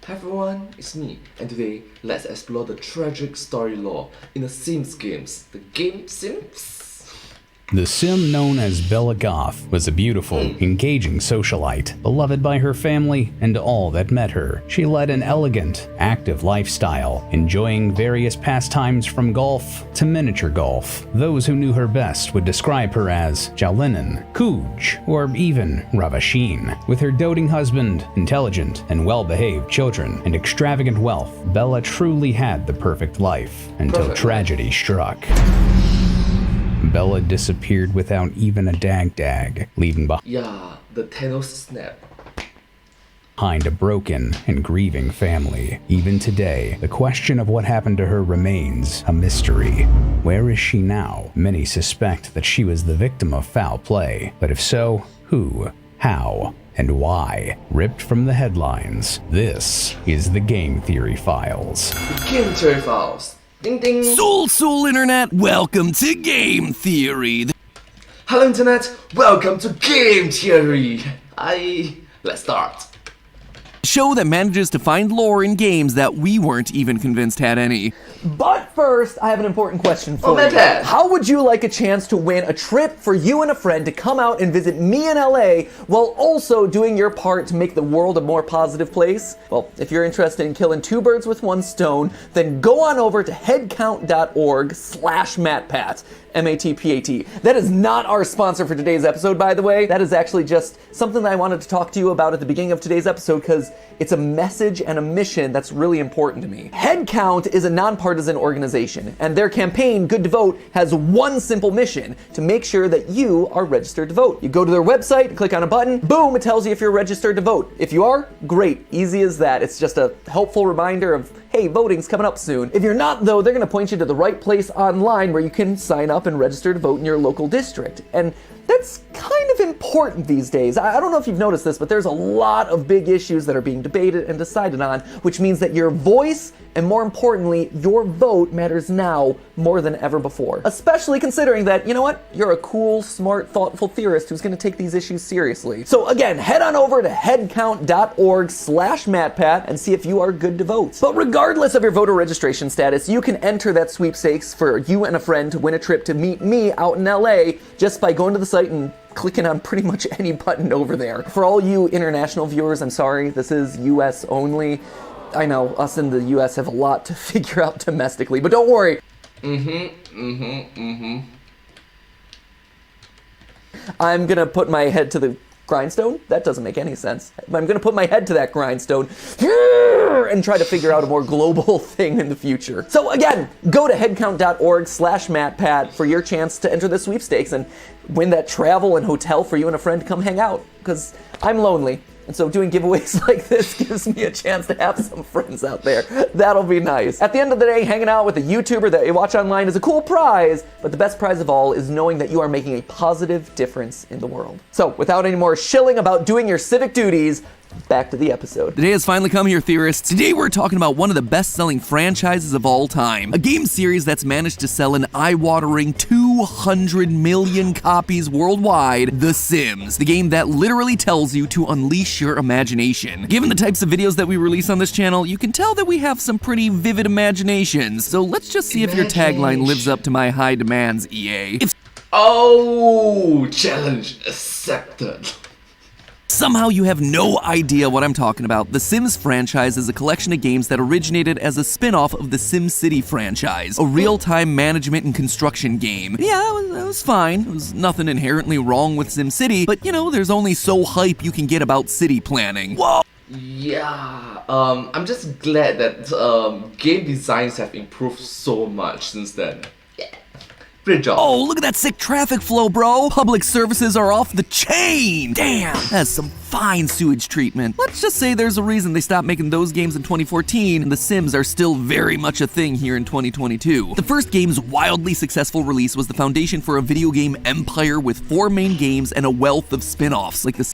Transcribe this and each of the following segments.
Hi everyone, it's me, and today let's explore the tragic story lore in the Sims games, the game Sims. The Sim known as Bella Goth was a beautiful, engaging socialite, beloved by her family and all that met her. She led an elegant, active lifestyle, enjoying various pastimes from golf to miniature golf. Those who knew her best would describe her as Jalinin, Kuj, or even Ravasheen. With her doting husband, intelligent and well-behaved children, and extravagant wealth, Bella truly had the perfect life until tragedy struck. Bella disappeared without even a dag, leaving the Thanos snap. behind a broken and grieving family. Even today, the question of what happened to her remains a mystery. Where is she now? Many suspect that she was the victim of foul play, but if so, who, how, and why? Ripped from the headlines, this is the Game Theory Files. The Game Theory Files. Ding ding! Soul Internet, welcome to Game Theory! Hello Internet, welcome to Game Theory! Let's start. Show that manages to find lore in games that we weren't even convinced had any. But first, I have an important question for you. Pet. How would you like a chance to win a trip for you and a friend to come out and visit me in LA while also doing your part to make the world a more positive place? Well, if you're interested in killing two birds with one stone, then go on over to headcount.org/MattPat. M-A-T-P-A-T. That is not our sponsor for today's episode, by the way. That is actually just something that I wanted to talk to you about at the beginning of today's episode because it's a message and a mission that's really important to me. Headcount is a nonpartisan organization, and their campaign, Good to Vote, has one simple mission: to make sure that you are registered to vote. You go to their website, click on a button, boom, it tells you if you're registered to vote. If you are, great. Easy as that. It's just a helpful reminder of, hey, voting's coming up soon. If you're not, though, they're going to point you to the right place online where you can sign up and register to vote in your local district. And that's kind of important these days. I don't know if you've noticed this, but there's a lot of big issues that are being debated and decided on, which means that your voice, and more importantly, your vote matters now more than ever before. Especially considering that, you know what? You're a cool, smart, thoughtful theorist who's going to take these issues seriously. So again, head on over to headcount.org/MattPat and see if you are good to vote. But regardless of your voter registration status, you can enter that sweepstakes for you and a friend to win a trip to meet me out in LA just by going to the site and clicking on pretty much any button over there. For all you international viewers, I'm sorry, this is US only. I know, us in the US have a lot to figure out domestically, but don't worry. I'm gonna put my head to the grindstone? That doesn't make any sense. I'm gonna put my head to that grindstone and try to figure out a more global thing in the future. So again, go to headcount.org/MattPat for your chance to enter the sweepstakes and win that travel and hotel for you and a friend to come hang out. Because I'm lonely. And so doing giveaways like this gives me a chance to have some friends out there. That'll be nice. At the end of the day, hanging out with a YouTuber that you watch online is a cool prize, but the best prize of all is knowing that you are making a positive difference in the world. So without any more shilling about doing your civic duties, back to the episode. The day has finally come here, theorists. Today we're talking about one of the best-selling franchises of all time. A game series that's managed to sell an eye-watering 200 million copies worldwide, The Sims. The game that literally tells you to unleash your imagination. Given the types of videos that we release on this channel, you can tell that we have some pretty vivid imaginations. So let's just see if your tagline lives up to my high demands, EA. Challenge accepted. Somehow you have no idea what I'm talking about. The Sims franchise is a collection of games that originated as a spin-off of the SimCity franchise, a real-time management and construction game. Yeah, that was fine. There was nothing inherently wrong with SimCity, but you know, there's only so hype you can get about city planning. Whoa! Yeah, I'm just glad that game designs have improved so much since then. Great job. Oh, look at that sick traffic flow, bro. Public services are off the chain. Damn, that's some fine sewage treatment. Let's just say there's a reason they stopped making those games in 2014, and The Sims are still very much a thing here in 2022. The first game's wildly successful release was the foundation for a video game empire with 4 main games and a wealth of spin-offs, like the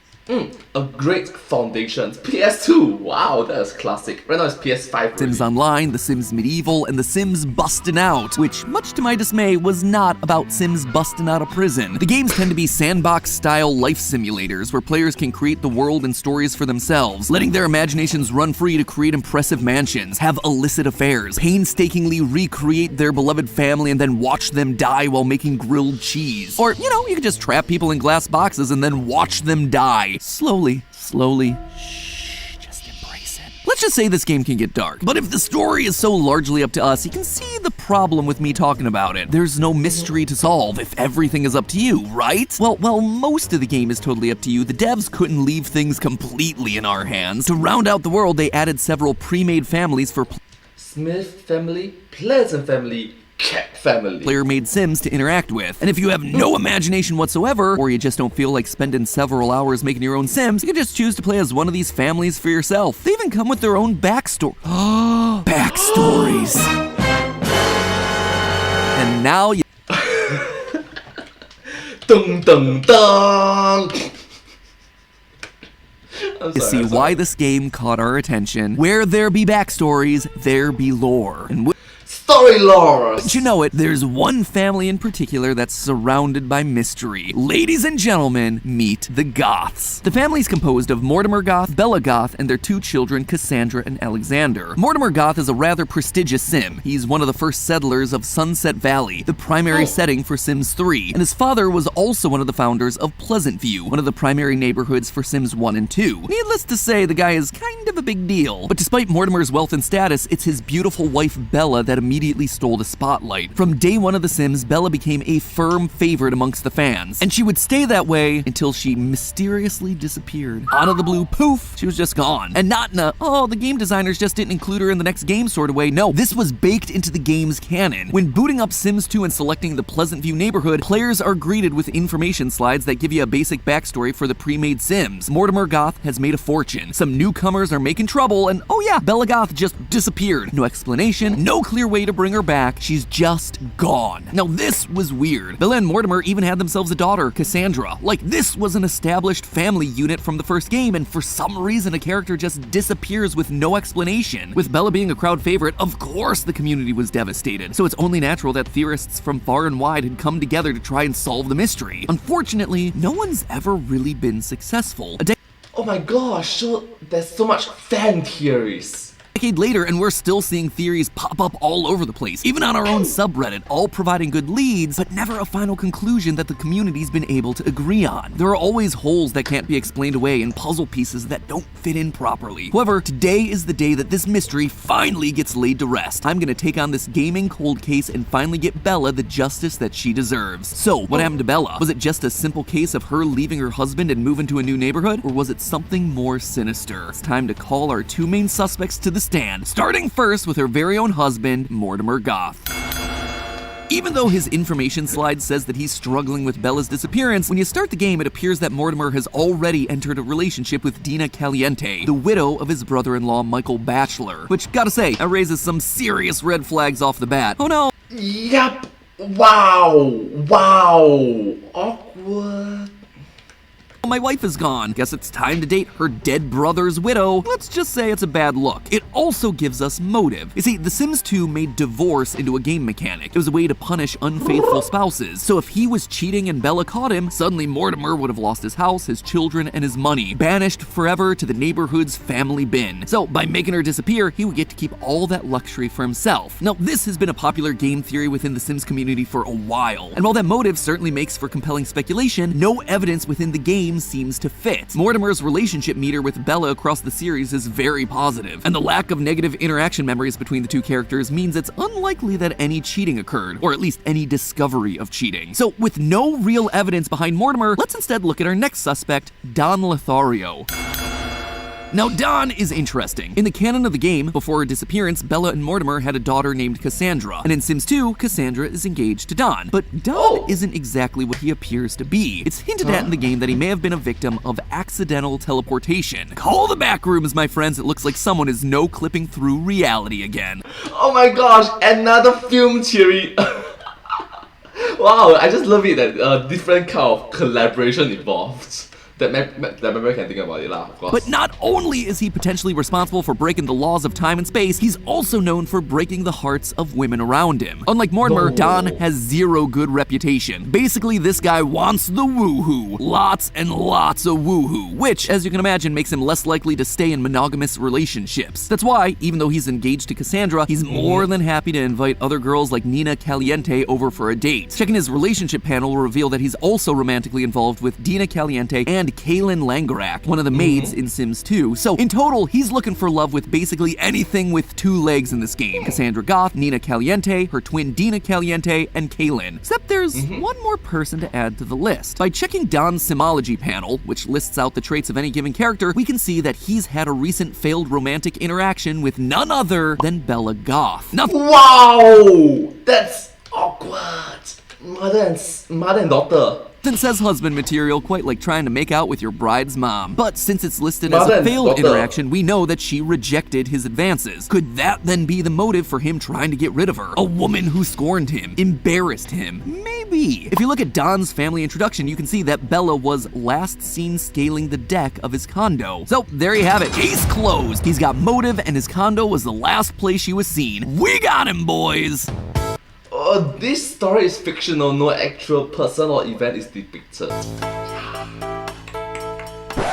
a great foundation. PS2, wow, that's classic. Right now it's PS5. Sims Online, The Sims Medieval, and The Sims Bustin' Out, which, much to my dismay, was not about Sims busting out of prison. The games tend to be sandbox-style life simulators where players can create the the world and stories for themselves, letting their imaginations run free to create impressive mansions, have illicit affairs, painstakingly recreate their beloved family and then watch them die while making grilled cheese. Or, you could just trap people in glass boxes and then watch them die. Slowly. Shh, just embrace it. Let's just say this game can get dark. But if the story is so largely up to us, you can see the problem with me talking about it. There's no mystery to solve if everything is up to you, right? Well, most of the game is totally up to you. The devs couldn't leave things completely in our hands. To round out the world, they added several pre-made families for Smith family, Pleasant family, Cat family. Player-made Sims to interact with. And if you have no imagination whatsoever, or you just don't feel like spending several hours making your own Sims, you can just choose to play as one of these families for yourself. They even come with their own backstory. Backstories. And now you... Dun dun dun! You see why this game caught our attention. Where there be backstories, there be lore. And Story lore! But you know it, there's one family in particular that's surrounded by mystery. Ladies and gentlemen, meet the Goths. The family's composed of Mortimer Goth, Bella Goth, and their 2 children, Cassandra and Alexander. Mortimer Goth is a rather prestigious Sim. He's one of the first settlers of Sunset Valley, the primary setting for Sims 3, and his father was also one of the founders of Pleasant View, one of the primary neighborhoods for Sims 1 and 2. Needless to say, the guy is kind of a big deal. But despite Mortimer's wealth and status, it's his beautiful wife Bella that immediately stole the spotlight. From day one of The Sims, Bella became a firm favorite amongst the fans, and she would stay that way until she mysteriously disappeared. Out of the blue, poof, she was just gone. And not in a, the game designers just didn't include her in the next game sort of way. No, this was baked into the game's canon. When booting up Sims 2 and selecting the Pleasant View neighborhood, players are greeted with information slides that give you a basic backstory for the pre-made Sims. Mortimer Goth has made a fortune. Some newcomers are making trouble, and oh yeah, Bella Goth just disappeared. No explanation, no clear way to bring her back, she's just gone. Now this was weird. Bella and Mortimer even had themselves a daughter, Cassandra. Like, this was an established family unit from the first game, and for some reason a character just disappears with no explanation. With Bella being a crowd favorite, of course the community was devastated, so it's only natural that theorists from far and wide had come together to try and solve the mystery. Unfortunately, no one's ever really been successful. Oh my gosh, so there's so much fan theories. Decade later, and we're still seeing theories pop up all over the place, even on our own subreddit, all providing good leads, but never a final conclusion that the community's been able to agree on. There are always holes that can't be explained away and puzzle pieces that don't fit in properly. However, today is the day that this mystery finally gets laid to rest. I'm gonna take on this gaming cold case and finally get Bella the justice that she deserves. So, what happened to Bella? Was it just a simple case of her leaving her husband and moving to a new neighborhood, or was it something more sinister? It's time to call our 2 main suspects to the stand, starting first with her very own husband, Mortimer Goth. Even though his information slide says that he's struggling with Bella's disappearance, when you start the game, it appears that Mortimer has already entered a relationship with Dina Caliente, the widow of his brother-in-law, Michael Batchelor, which, gotta say, that raises some serious red flags off the bat. Oh no. Yup. Wow. Awkward. My wife is gone. Guess it's time to date her dead brother's widow. Let's just say it's a bad look. It also gives us motive. You see, The Sims 2 made divorce into a game mechanic. It was a way to punish unfaithful spouses. So if he was cheating and Bella caught him, suddenly Mortimer would have lost his house, his children, and his money, banished forever to the neighborhood's family bin. So by making her disappear, he would get to keep all that luxury for himself. Now, this has been a popular game theory within the Sims community for a while. And while that motive certainly makes for compelling speculation, no evidence within the game seems to fit. Mortimer's relationship meter with Bella across the series is very positive, and the lack of negative interaction memories between the 2 characters means it's unlikely that any cheating occurred, or at least any discovery of cheating. So with no real evidence behind Mortimer, let's instead look at our next suspect, Don Lothario. Now, Dawn is interesting. In the canon of the game, before her disappearance, Bella and Mortimer had a daughter named Cassandra, and in Sims 2, Cassandra is engaged to Dawn. But Dawn isn't exactly what he appears to be. It's hinted at in the game that he may have been a victim of accidental teleportation. Call the backrooms, my friends. It looks like someone is no-clipping through reality again. Oh my gosh, another film theory. Wow, I just love it that different kind of collaboration involved. That memory can think about it, of course. But not only is he potentially responsible for breaking the laws of time and space, he's also known for breaking the hearts of women around him. Unlike Mortimer, Don has zero good reputation. Basically, this guy wants the woohoo. Lots and lots of woohoo, which, as you can imagine, makes him less likely to stay in monogamous relationships. That's why, even though he's engaged to Cassandra, he's more than happy to invite other girls like Nina Caliente over for a date. Checking his relationship panel will reveal that he's also romantically involved with Dina Caliente and Kaylin Langerak, one of the maids in Sims 2. So in total, he's looking for love with basically anything with two legs in this game. Cassandra Goth, Nina Caliente, her twin Dina Caliente, and Kaylin. Except there's one more person to add to the list. By checking Don's Simology panel, which lists out the traits of any given character, we can see that he's had a recent failed romantic interaction with none other than Bella Goth. Now, Wow! That's awkward. Mother and daughter. says husband material, quite like trying to make out with your bride's mom. But since it's listed as Mother a and failed daughter. interaction, we know that she rejected his advances. Could that then be the motive for him trying to get rid of her? A woman who scorned him, embarrassed him? Maybe. If you look at Don's family introduction, you can see that Bella was last seen scaling the deck of his condo. So there you have it, case closed. He's got motive and his condo was the last place she was seen. We got him, boys! This story is fictional, no actual person or event is depicted.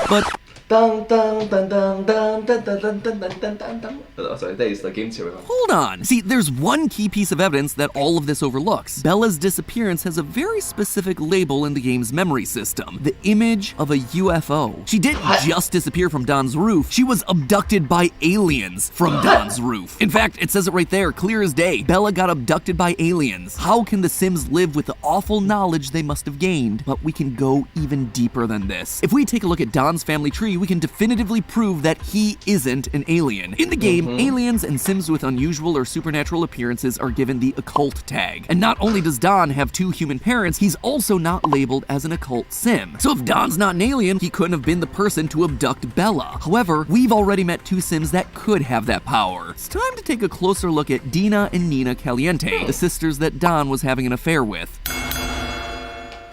But Dun dun dun dun dun dun dun dun dun dun dun dun dun. Oh, sorry, that is the Game Theory one. hold on. See, there's one key piece of evidence that all of this overlooks. Bella's disappearance has a very specific label in the game's memory system. The image of a UFO. She didn't just disappear from Don's roof. She was abducted by aliens from Don's roof. In fact, it says it right there, clear as day. Bella got abducted by aliens. How can the Sims live with the awful knowledge they must have gained? But we can go even deeper than this. If we take a look at Don's family tree, we can definitively prove that he isn't an alien. In the game, aliens and Sims with unusual or supernatural appearances are given the occult tag. And not only does Don have two human parents, he's also not labeled as an occult Sim. So if Don's not an alien, he couldn't have been the person to abduct Bella. However, we've already met two Sims that could have that power. It's time to take a closer look at Dina and Nina Caliente, the sisters that Don was having an affair with.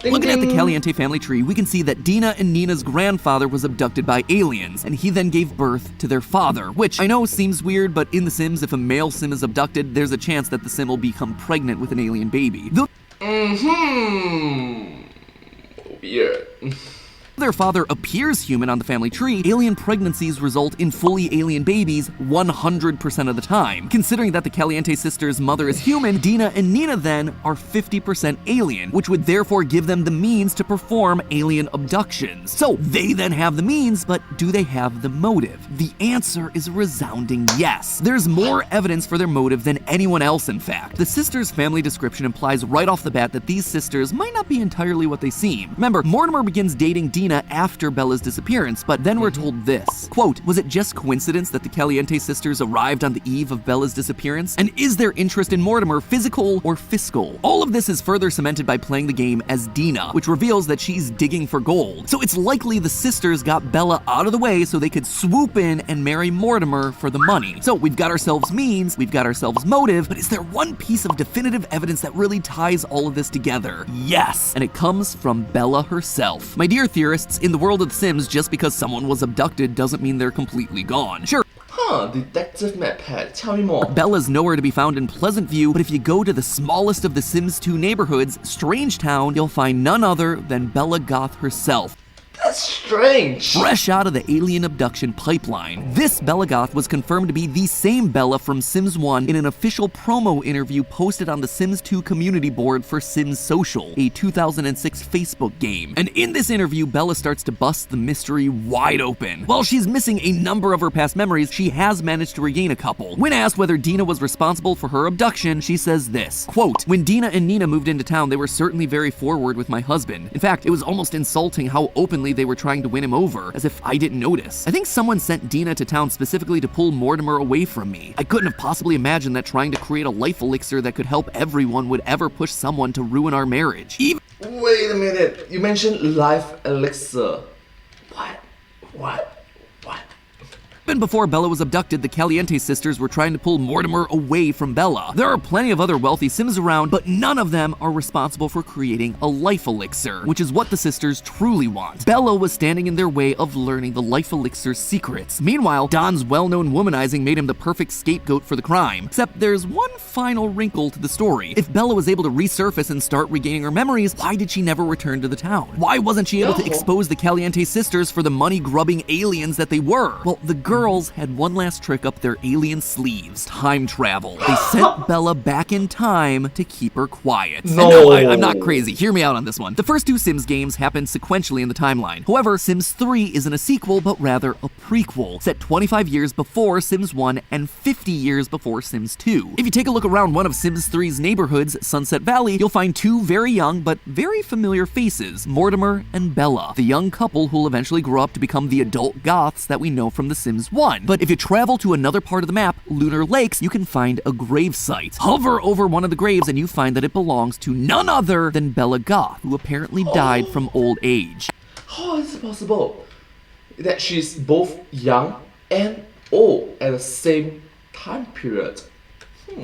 Ding, Looking at the ding. Caliente family tree, we can see that Dina and Nina's grandfather was abducted by aliens, and he then gave birth to their father, which I know seems weird, but in The Sims, if a male Sim is abducted, there's a chance that the Sim will become pregnant with an alien baby. Weird. Their father appears human on the family tree, alien pregnancies result in fully alien babies 100% of the time. Considering that the Caliente sisters' mother is human, Dina and Nina then are 50% alien, which would therefore give them the means to perform alien abductions. So they then have the means, but do they have the motive? The answer is a resounding yes. There's more evidence for their motive than anyone else, in fact. The sisters' family description implies right off the bat that these sisters might not be entirely what they seem. Remember, Mortimer begins dating Dina after Bella's disappearance, but then we're told this. Quote, was it just coincidence that the Caliente sisters arrived on the eve of Bella's disappearance? And is their interest in Mortimer physical or fiscal? All of this is further cemented by playing the game as Dina, which reveals that she's digging for gold. So it's likely the sisters got Bella out of the way so they could swoop in and marry Mortimer for the money. So we've got ourselves means, we've got ourselves motive, but is there one piece of definitive evidence that really ties all of this together? Yes, and it comes from Bella herself. My dear theorists, in the world of The Sims, just because someone was abducted doesn't mean they're completely gone. Sure, Detective Mad Pet, tell me more. Bella's nowhere to be found in Pleasant View, but if you go to the smallest of the Sims 2 neighborhoods, Strangetown, you'll find none other than Bella Goth herself. That's strange. Fresh out of the alien abduction pipeline, this Bella Goth was confirmed to be the same Bella from Sims 1 in an official promo interview posted on the Sims 2 community board for Sims Social, a 2006 Facebook game. And in this interview, Bella starts to bust the mystery wide open. While she's missing a number of her past memories, she has managed to regain a couple. When asked whether Dina was responsible for her abduction, she says this, quote, when Dina and Nina moved into town, they were certainly very forward with my husband. In fact, it was almost insulting how openly they were trying to win him over, as if I didn't notice. I think someone sent Dina to town specifically to pull Mortimer away from me. I couldn't have possibly imagined that trying to create a life elixir that could help everyone would ever push someone to ruin our marriage. Wait a minute. You mentioned life elixir. What? Even before Bella was abducted, the Caliente sisters were trying to pull Mortimer away from Bella. There are plenty of other wealthy Sims around, but none of them are responsible for creating a life elixir, which is what the sisters truly want. Bella was standing in their way of learning the life elixir's secrets. Meanwhile, Don's well-known womanizing made him the perfect scapegoat for the crime. Except there's one final wrinkle to the story. If Bella was able to resurface and start regaining her memories, why did she never return to the town? Why wasn't she able to expose the Caliente sisters for the money-grubbing aliens that they were? Well, the girls had one last trick up their alien sleeves: time travel. They sent Bella back in time to keep her quiet. No. And no, I'm not crazy. Hear me out on this one. The first two Sims games happened sequentially in the timeline. However, Sims 3 isn't a sequel, but rather a prequel, set 25 years before Sims 1 and 50 years before Sims 2. If you take a look around one of Sims 3's neighborhoods, Sunset Valley, you'll find two very young but very familiar faces: Mortimer and Bella, the young couple who'll eventually grow up to become the adult Goths that we know from The Sims 1. But if you travel to another part of the map, Lunar Lakes, you can find a grave site. Hover over one of the graves and you find that it belongs to none other than Bella Goth, who apparently died from old age. How is it possible that she's both young and old at the same time period?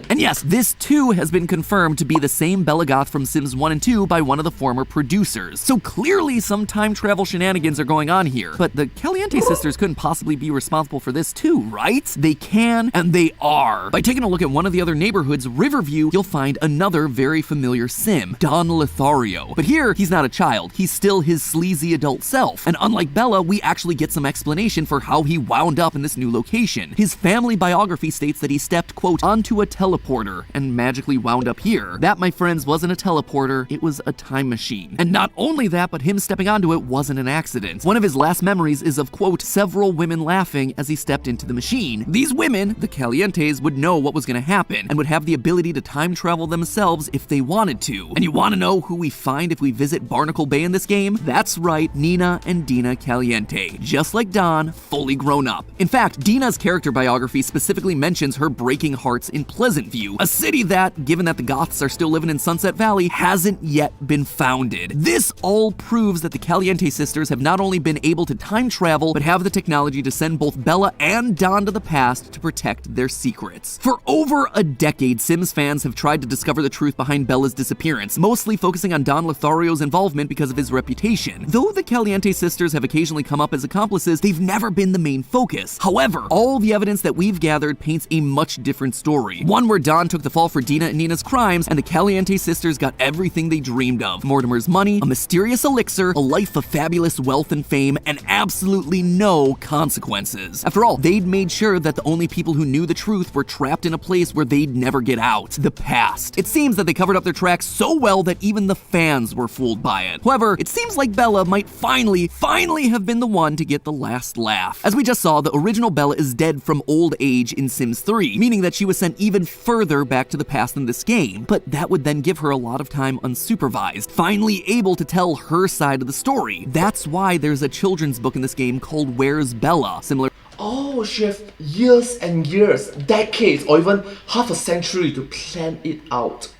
And yes, this too has been confirmed to be the same Bella Goth from Sims 1 and 2 by one of the former producers. So clearly some time travel shenanigans are going on here. But the Caliente sisters couldn't possibly be responsible for this too, right? They can, and they are. By taking a look at one of the other neighborhoods, Riverview, you'll find another very familiar Sim, Don Lothario. But here, he's not a child. He's still his sleazy adult self. And unlike Bella, we actually get some explanation for how he wound up in this new location. His family biography states that he stepped, quote, onto a teleporter and magically wound up here. That, my friends, wasn't a teleporter, it was a time machine. And not only that, but him stepping onto it wasn't an accident. One of his last memories is of, quote, several women laughing as he stepped into the machine. These women, the Calientes, would know what was going to happen and would have the ability to time travel themselves if they wanted to. And you want to know who we find if we visit Barnacle Bay in this game? That's right, Nina and Dina Caliente. Just like Don, fully grown up. In fact, Dina's character biography specifically mentions her breaking hearts in Pleasant View, a city that, given that the Goths are still living in Sunset Valley, hasn't yet been founded. This all proves that the Caliente sisters have not only been able to time travel, but have the technology to send both Bella and Don to the past to protect their secrets. For over a decade, Sims fans have tried to discover the truth behind Bella's disappearance, mostly focusing on Don Lothario's involvement because of his reputation. Though the Caliente sisters have occasionally come up as accomplices, they've never been the main focus. However, all the evidence that we've gathered paints a much different story. One where Don took the fall for Dina and Nina's crimes, and the Caliente sisters got everything they dreamed of: Mortimer's money, a mysterious elixir, a life of fabulous wealth and fame, and absolutely no consequences. After all, they'd made sure that the only people who knew the truth were trapped in a place where they'd never get out: the past. It seems that they covered up their tracks so well that even the fans were fooled by it. However, it seems like Bella might finally have been the one to get the last laugh. As we just saw, the original Bella is dead from old age in Sims 3, meaning that she was sent even further back to the past in this game, but that would then give her a lot of time unsupervised, finally able to tell her side of the story. That's why there's a children's book in this game called Where's Bella? Similar. Oh, she has years and years, decades, or even half a century to plan it out.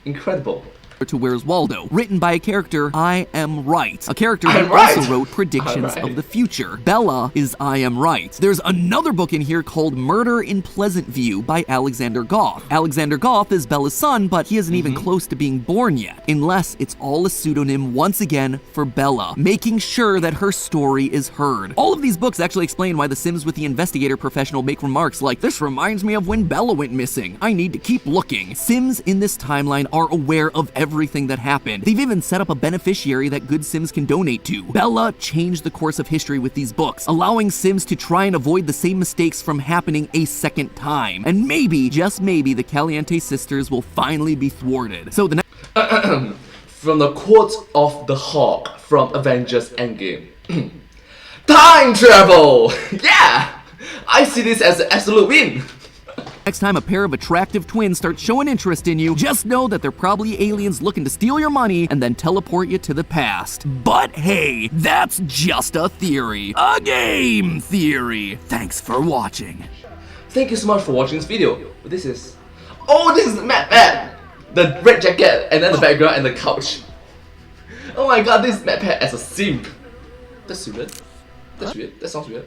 Incredible. To Where's Waldo, written by a character, I Am Right, a character I who Am Right. also wrote predictions of the future. Bella is I Am Right. There's another book in here called Murder in Pleasant View by Alexander Goth. Alexander Goth is Bella's son, but he isn't even close to being born yet, unless it's all a pseudonym once again for Bella, making sure that her story is heard. All of these books actually explain why the Sims with the investigator professional make remarks like, "This reminds me of when Bella went missing. I need to keep looking." Sims in this timeline are aware of everything that happened. They've even set up a beneficiary that good Sims can donate to. Bella changed the course of history with these books, allowing Sims to try and avoid the same mistakes from happening a second time. And maybe, just maybe, the Caliente sisters will finally be thwarted. So the next From the quote of the Hawk from Avengers Endgame. Time travel! Yeah! I see this as an absolute win! next time a pair of attractive twins start showing interest in you, just know that they're probably aliens looking to steal your money and then teleport you to the past. But hey, that's just a theory. A game theory. Thanks for watching. Thank you so much for watching this video. This is the map. The red jacket and then the background and the couch. Oh my god, this map as a simp. That's weird. That's weird. That sounds weird.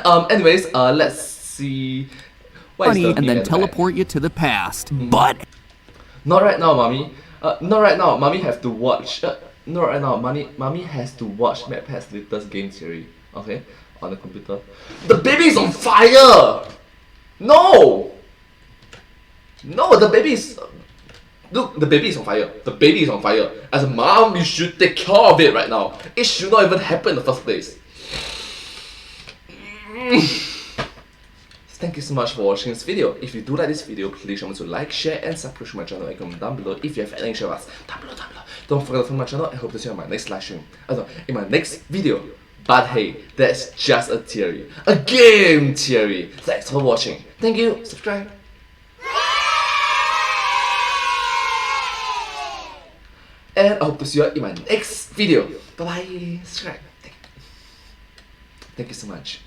Anyways, let's see. What is Funny, the and meme then at the back? teleport you to the past. But Not right now, mommy. Not right now. Mommy have to watch. Not right now. Mommy has to watch MacPad's latest game theory. Okay, on the computer. The baby is on fire. No. No, the baby is. Look, the baby is on fire. The baby is on fire. As a mom, you should take care of it right now. It should not even happen in the first place. Thank you so much for watching this video. If you do like this video, please remember to like, share, and subscribe to my channel and comment down below if you have anything to share with us. Down below. Don't forget to follow my channel and hope to see you on my next live stream. In my next video. But hey, that's just a theory. A game theory. Thanks for watching. Thank you. Subscribe. And I hope to see you in my next video. Bye bye. Subscribe. Thank you so much.